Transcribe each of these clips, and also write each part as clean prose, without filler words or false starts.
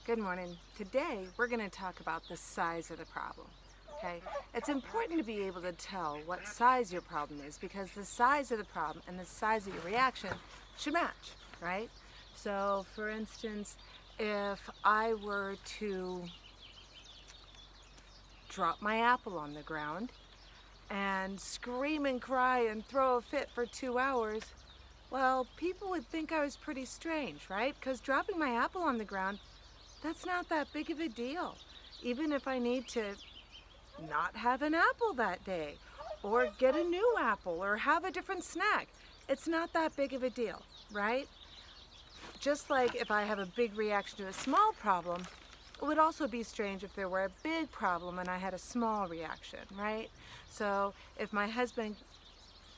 Good morning. Today we're going to talk about the size of the problem. Okay? It's important to be able to tell what size your problem is because the size of the problem and the size of your reaction should match, right? So, for instance, if I were to drop my apple on the ground and scream and cry and throw a fit for 2 hours, well, people would think I was pretty strange, right? Because dropping my apple on the ground, that's not that big of a deal. Even if I need to not have an apple that day, or get a new apple, or have a different snack, it's not that big of a deal, right? Just like if I have a big reaction to a small problem, it would also be strange if there were a big problem and I had a small reaction, right? So if my husband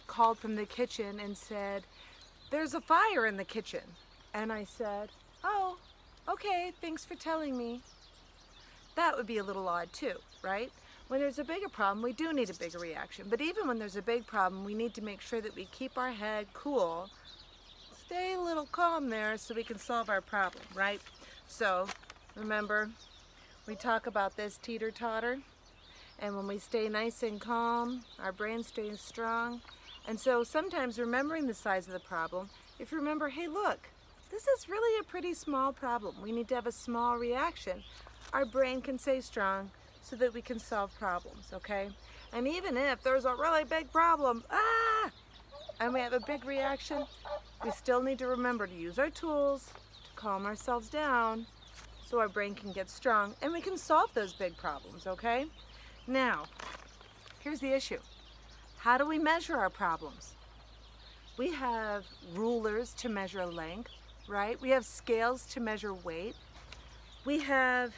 called from the kitchen and said, "There's a fire in the kitchen," and I said, "Oh, okay, thanks for telling me," that would be a little odd too, right? When there's a bigger problem, we do need a bigger reaction. But even when there's a big problem, we need to make sure that we keep our head cool, stay a little calm there so we can solve our problem, right? So remember, we talk about this teeter-totter, and when we stay nice and calm, our brain stays strong. And so sometimes remembering the size of the problem, if you remember, hey, look, this is really a pretty small problem. We need to have a small reaction. Our brain can stay strong so that we can solve problems, okay? And even if there's a really big problem, and we have a big reaction, we still need to remember to use our tools to calm ourselves down so our brain can get strong and we can solve those big problems, okay? Now, here's the issue. How do we measure our problems? We have rulers to measure length, right? We have scales to measure weight. We have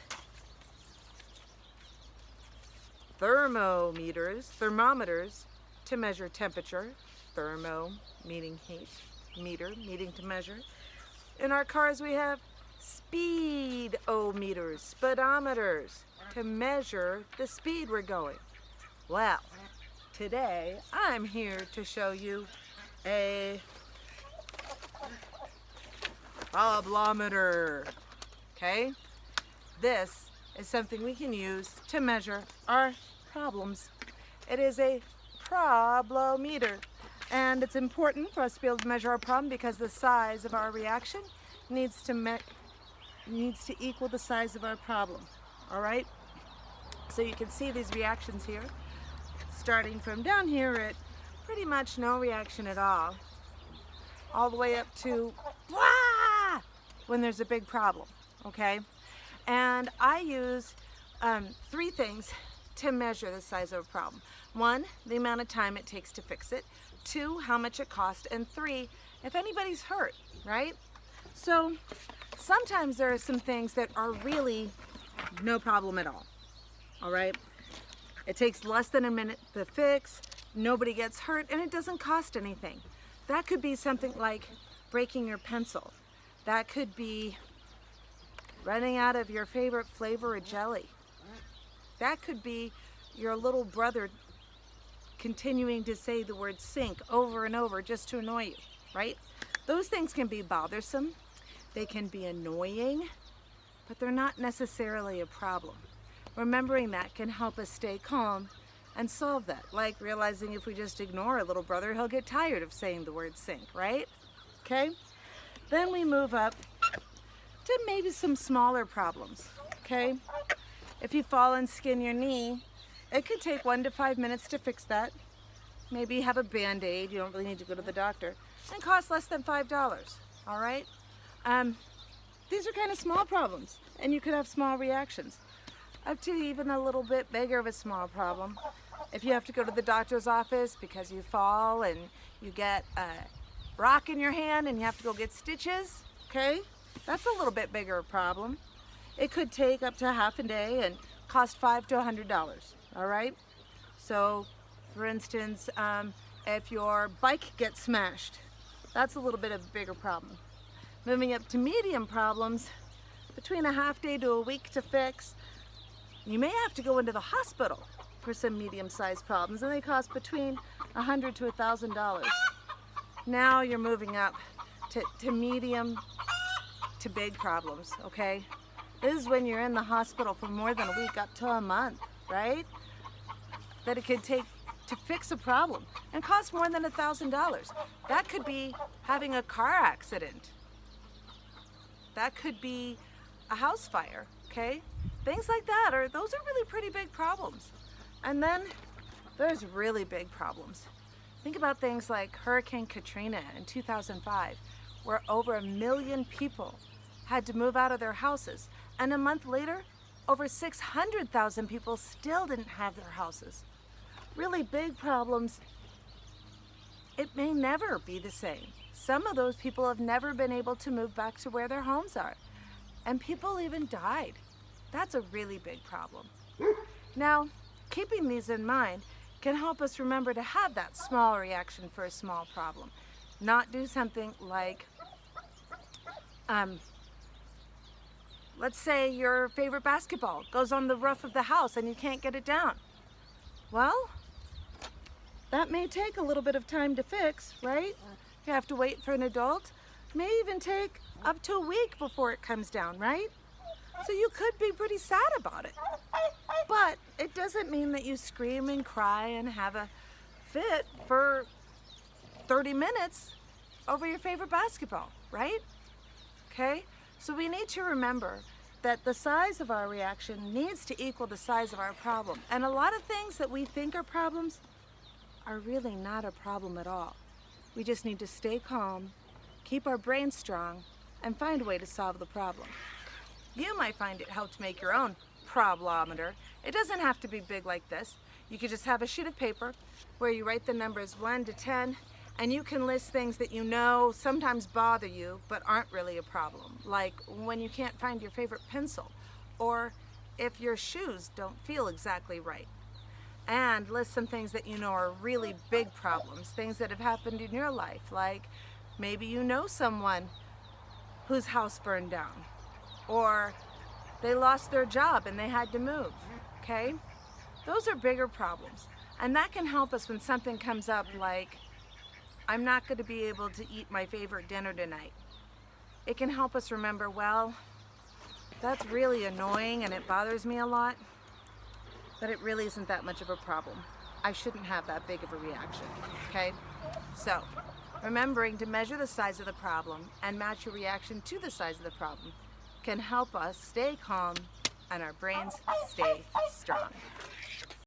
thermometers to measure temperature. Thermo meaning heat, meter meaning to measure. In our cars we have speedometers, speedometers to measure the speed we're going. Well, today I'm here to show you a problometer, okay? This is something we can use to measure our problems. It is a problometer, and it's important for us to be able to measure our problem because the size of our reaction needs to equal the size of our problem, all right? So you can see these reactions here, starting from down here at pretty much no reaction at all the way up to wah, when there's a big problem, okay? And I use 3 things to measure the size of a problem. 1, the amount of time it takes to fix it. 2, how much it costs. And 3, if anybody's hurt, right? So sometimes there are some things that are really no problem at all right? It takes less than a minute to fix, nobody gets hurt, and it doesn't cost anything. That could be something like breaking your pencil. That could be running out of your favorite flavor of jelly. That could be your little brother continuing to say the word sink over and over just to annoy you, right? Those things can be bothersome. They can be annoying, but they're not necessarily a problem. Remembering that can help us stay calm and solve that. Like realizing if we just ignore our little brother, he'll get tired of saying the word sink, right? Okay? Then we move up to maybe some smaller problems, okay? If you fall and skin your knee, it could take 1 to 5 minutes to fix that. Maybe have a Band-Aid, you don't really need to go to the doctor, and cost less than $5, all right? These are kind of small problems, and you could have small reactions. Up to even a little bit bigger of a small problem. If you have to go to the doctor's office because you fall and you get a rock in your hand and you have to go get stitches, okay? That's a little bit bigger a problem. It could take up to half a day and cost $5 to $100, all right? So, for instance, if your bike gets smashed, that's a little bit of a bigger problem. Moving up to medium problems, between a half day to a week to fix. You may have to go into the hospital for some medium-sized problems, and they cost between $100 to $1,000. Now you're moving up to medium to big problems, okay? is when you're in the hospital for more than a week up to a month, right? That it could take to fix a problem and cost more than $1,000. That could be having a car accident. That could be a house fire, okay? Things like that, those are really pretty big problems. And then there's really big problems. Think about things like Hurricane Katrina in 2005, where over 1 million people had to move out of their houses. And a month later, over 600,000 people still didn't have their houses. Really big problems. It may never be the same. Some of those people have never been able to move back to where their homes are. And people even died. That's a really big problem. Now, keeping these in mind can help us remember to have that small reaction for a small problem. Not do something like, let's say your favorite basketball goes on the roof of the house and you can't get it down. Well, that may take a little bit of time to fix, right? You have to wait for an adult. It may even take up to a week before it comes down, right? So you could be pretty sad about it. But it doesn't mean that you scream and cry and have a fit for 30 minutes over your favorite basketball, right? Okay? So we need to remember that the size of our reaction needs to equal the size of our problem. And a lot of things that we think are problems are really not a problem at all. We just need to stay calm, keep our brains strong, and find a way to solve the problem. You might find it helped make your own problometer. It doesn't have to be big like this. You could just have a sheet of paper where you write the numbers 1 to 10, and you can list things that you know sometimes bother you but aren't really a problem, like when you can't find your favorite pencil, or if your shoes don't feel exactly right. And list some things that you know are really big problems, things that have happened in your life, like maybe you know someone whose house burned down, or they lost their job and they had to move, okay? Those are bigger problems. And that can help us when something comes up like, I'm not going to be able to eat my favorite dinner tonight. It can help us remember, well, that's really annoying and it bothers me a lot, but it really isn't that much of a problem. I shouldn't have that big of a reaction, okay? So, remembering to measure the size of the problem and match your reaction to the size of the problem can help us stay calm and our brains stay strong.